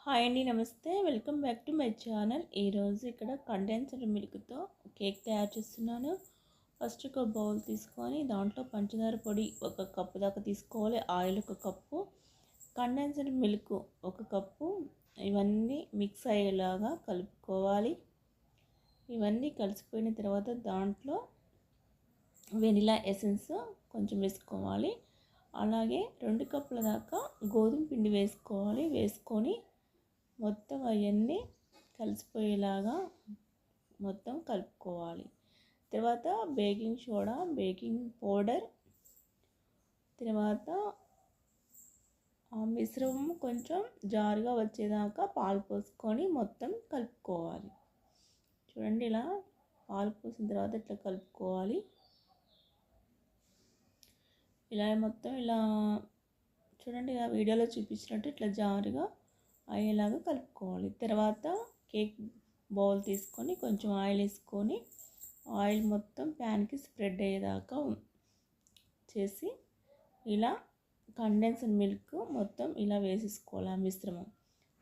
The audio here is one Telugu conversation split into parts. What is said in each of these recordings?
హాయ్ అండి, నమస్తే. Welcome back to my channel. ఈరోజు ఇక్కడ కండెన్స్డ్ మిల్క్తో కేక్ తయారు చేస్తున్నాను. ఫస్ట్ ఒక బౌల్ తీసుకొని దాంట్లో పంచదార పొడి 1 కప్పు దాకా తీసుకోవాలి. Oil 1 cup, condensed milk 1 cup. ఇవన్నీ మిక్స్ అయ్యేలాగా కలుపుకోవాలి. ఇవన్నీ కలిసిపోయిన తర్వాత దాంట్లో వెనిలా ఎసెన్స్ కొంచెం వేసుకోవాలి. అలాగే 2 కప్పుల దాకా గోధుమ పిండి వేసుకోవాలి. వేసుకొని మొత్తం అవన్నీ కలిసిపోయేలాగా మొత్తం కలుపుకోవాలి. తర్వాత బేకింగ్ సోడా, బేకింగ్ పౌడర్, తర్వాత ఆ మిశ్రమం కొంచెం జారుగా వచ్చేదాకా పాలు పోసుకొని మొత్తం కలుపుకోవాలి. చూడండి, ఇలా పాలు పోసిన తర్వాత ఇట్లా కలుపుకోవాలి. ఇలా మొత్తం ఇలా చూడండి, ఇలా వీడియోలో చూపించినట్టు ఇట్లా జారుగా అయ్యేలాగా కలుపుకోవాలి. తర్వాత కేక్ బౌల్ తీసుకొని కొంచెం ఆయిల్ వేసుకొని ఆయిల్ మొత్తం ప్యాన్కి స్ప్రెడ్ అయ్యేదాకా చేసి ఇలా కండెన్స్డ్ మిల్క్ మొత్తం ఇలా వేసేసుకోవాలి. ఆ మిశ్రమం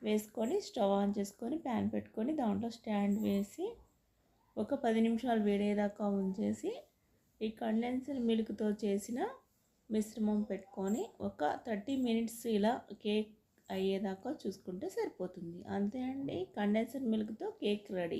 వేసుకొని స్టవ్ ఆన్ చేసుకొని ప్యాన్ పెట్టుకొని దాంట్లో స్టాండ్ వేసి ఒక 10 నిమిషాలు వేడేదాకా ఉంచేసి ఈ కండెన్స్డ్ మిల్క్తో చేసిన మిశ్రమం పెట్టుకొని ఒక 30 మినిట్స్ ఇలా కేక్ అయ్యేదాకా చూసుకుంటే సరిపోతుంది. అంతే అండి, కండెన్స్డ్ మిల్క్తో కేక్ రెడీ.